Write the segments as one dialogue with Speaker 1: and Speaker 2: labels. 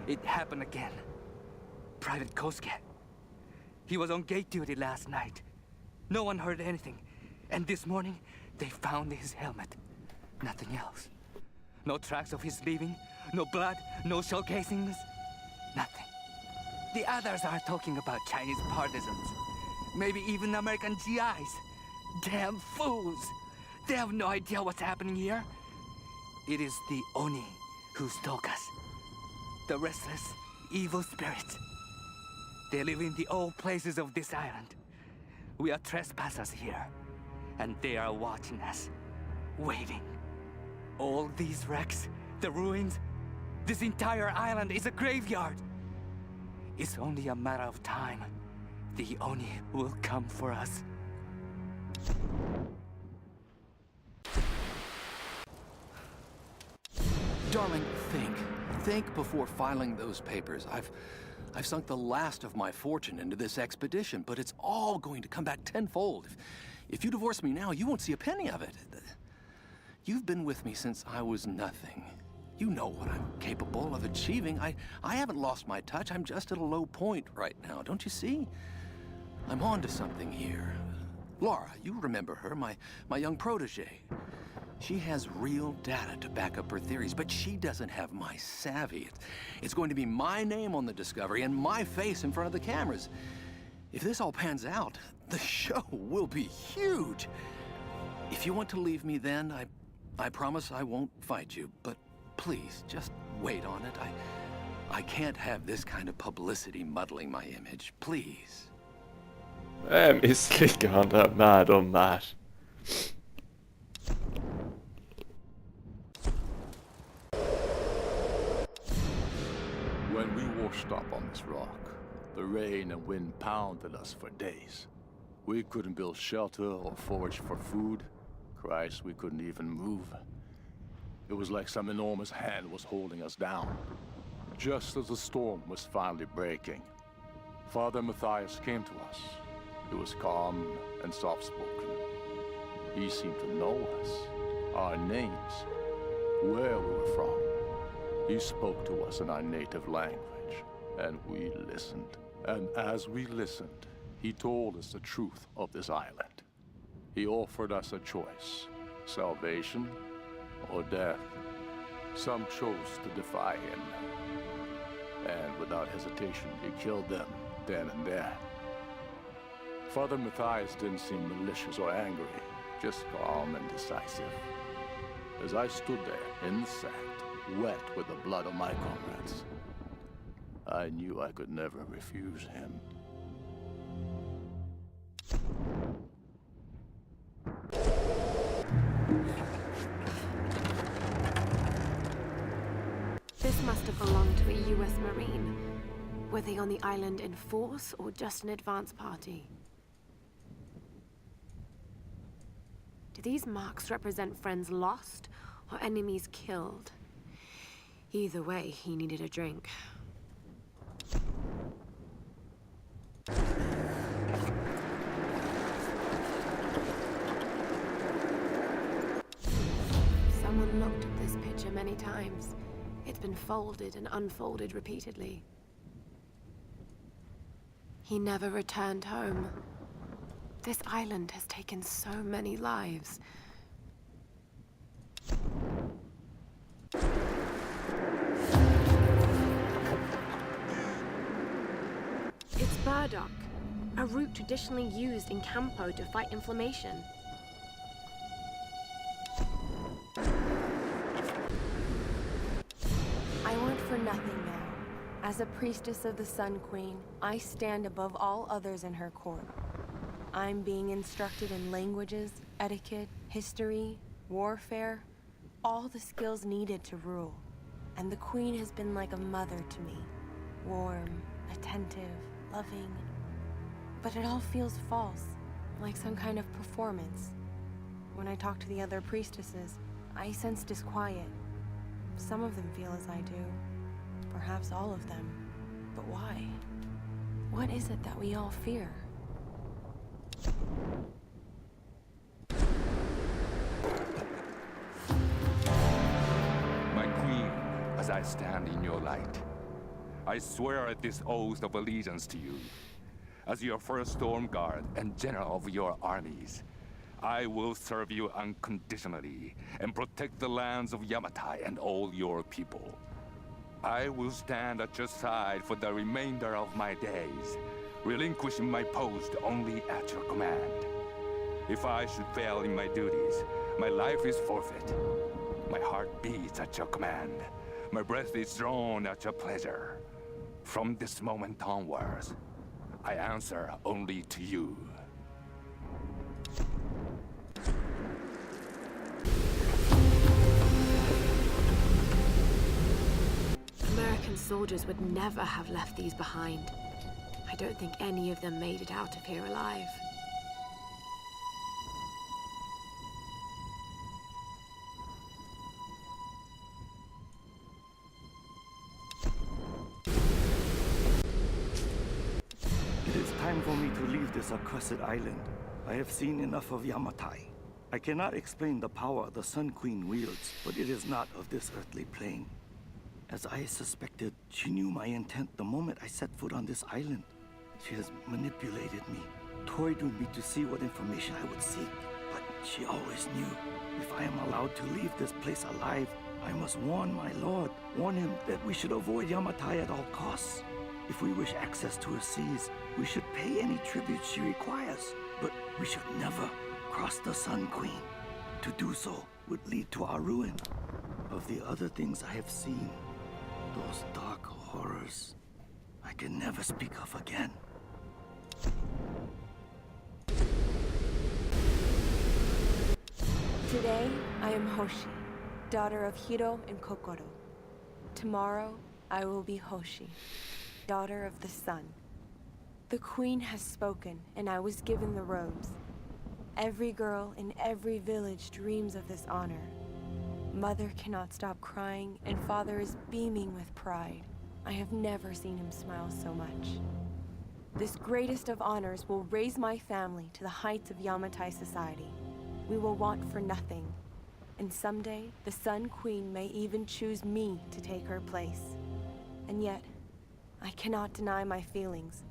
Speaker 1: It happened again. Private Kosuke. He was on gate duty last night. No one heard anything. And this morning, they found his helmet. Nothing else. No tracks of his leaving. No blood. No shell casings. Nothing. The others are talking about Chinese partisans. Maybe even American GIs. Damn fools! They have no idea what's happening here. It is the Oni who stalk us. The restless, evil spirits. They live in the old places of this island. We are trespassers here, and they are watching us, waiting. All these wrecks, the ruins, this entire island is a graveyard. It's only a matter of time. The Oni will come for us.
Speaker 2: Darling, think before filing those papers. I've sunk the last of my fortune into this expedition, but it's all going to come back tenfold. If you divorce me now, you won't see a penny of it. You've been with me since I was nothing. You know what I'm capable of achieving. I haven't lost my touch. I'm just at a low point right now. Don't you see? I'm on to something here. Laura, you remember her, my young protege. She has real data to back up her theories, but she doesn't have my savvy. It's going to be my name on the discovery and my face in front of the cameras. If this all pans out, the show will be huge. If you want to leave me then, I promise I won't fight you, but please, just wait on it. I can't have this kind of publicity muddling my image. Please.
Speaker 3: Misslyckar han där med de här.
Speaker 4: When we washed up on this rock, the rain and wind pounded us for days. We couldn't build shelter or forage for food. Christ, we couldn't even move. It was like some enormous hand was holding us down. Just as the storm was finally breaking, Father Matthias came to us. He was calm and soft-spoken. He seemed to know us, our names, where we were from. He spoke to us in our native language, and we listened. And as we listened, he told us the truth of this island. He offered us a choice, salvation or death. Some chose to defy him, and without hesitation, he killed them then and there. Father Matthias didn't seem malicious or angry, just calm and decisive. As I stood there in the sand, wet with the blood of my comrades, I knew I could never refuse him.
Speaker 5: This must have belonged to a US Marine. Were they on the island in force or just an advance party? Do these marks represent friends lost or enemies killed? Either way, he needed a drink. Someone looked at this picture many times. It's been folded and unfolded repeatedly. He never returned home. This island has taken so many lives. It's burdock, a root traditionally used in Campo to fight inflammation.
Speaker 6: I want for nothing now. As a priestess of the Sun Queen, I stand above all others in her court. I'm being instructed in languages, etiquette, history, warfare, all the skills needed to rule. And the Queen has been like a mother to me. Warm, attentive, loving. But it all feels false, like some kind of performance. When I talk to the other priestesses, I sense disquiet. Some of them feel as I do. Perhaps all of them. But why? What is it that we all fear?
Speaker 1: My queen, as I stand in your light,
Speaker 7: I swear this oath of allegiance to you. As your first storm guard and general of your armies, I will serve you unconditionally and protect the lands of Yamatai and all your people. I will stand at your side for the remainder of my days, relinquishing my post only at your command. If I should fail in my duties, my life is forfeit. My heart beats at your command. My breath is drawn at your pleasure. From this moment onwards, I answer only to you.
Speaker 5: American soldiers would never have left these behind. I don't think any of them made it out of here alive.
Speaker 8: It is time for me to leave this accursed island. I have seen enough of Yamatai. I cannot explain the power the Sun Queen wields, but it is not of this earthly plane. As I suspected, she knew my intent the moment I set foot on this island. She has manipulated me, toyed with me to see what information I would seek. But she always knew, if I am allowed to leave this place alive, I must warn my lord, warn him that we should avoid Yamatai at all costs. If we wish access to her seas, we should pay any tribute she requires. But we should never cross the Sun Queen. To do so would lead to our ruin. Of the other things I have seen, those dark horrors, I can never speak of again.
Speaker 6: Today, I am Hoshi, daughter of Hiro and Kokoro. Tomorrow, I will be Hoshi, daughter of the sun. The queen has spoken, and I was given the robes. Every girl in every village dreams of this honor. Mother cannot stop crying, and father is beaming with pride. I have never seen him smile so much. This greatest of honors will raise my family to the heights of Yamatai society. We will want for nothing. And someday, the Sun Queen may even choose me to take her place. And yet, I cannot deny my feelings.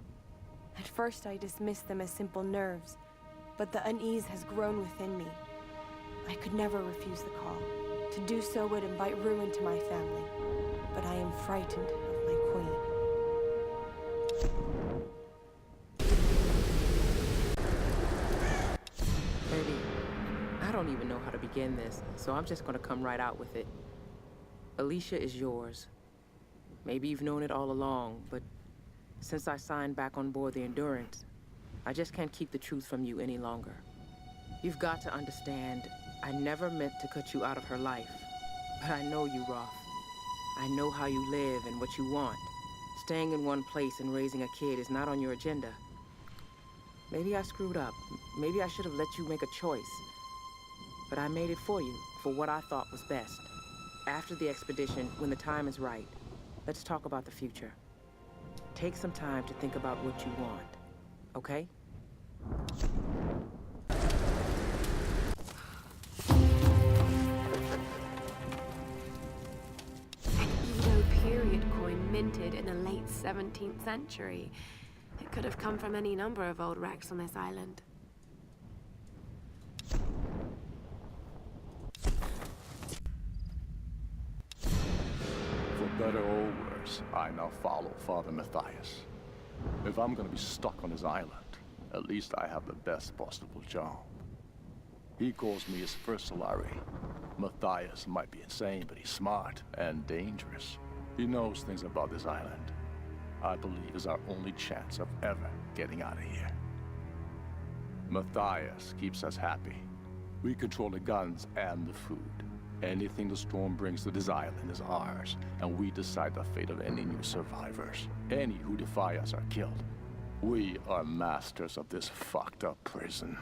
Speaker 6: At first, I dismissed them as simple nerves, but the unease has grown within me. I could never refuse the call. To do so would invite ruin to my family, but I am frightened of my queen.
Speaker 9: Baby, I don't even know how to begin this, so I'm just gonna come right out with it. Alicia is yours. Maybe you've known it all along, but since I signed back on board the Endurance, I just can't keep the truth from you any longer. You've got to understand, I never meant to cut you out of her life. But I know you, Roth. I know how you live and what you want. Staying in one place and raising a kid is not on your agenda. Maybe I screwed up. Maybe I should have let you make a choice. But I made it for you, for what I thought was best. After the expedition, when the time is right, let's talk about the future. Take some time to think about what you want, okay?
Speaker 5: Period coin minted in the late 17th century. It could have come from any number of old wrecks on this island.
Speaker 4: For better or worse, I now follow Father Matthias. If I'm gonna be stuck on his island, at least I have the best possible job. He calls me his first Solari. Matthias might be insane, but he's smart and dangerous. He knows things about this island. I believe is our only chance of ever getting out of here. Matthias keeps us happy. We control the guns and the food. Anything the storm brings to this island is ours, and we decide the fate of any new survivors. Any who defy us are killed. We are masters of this fucked up prison.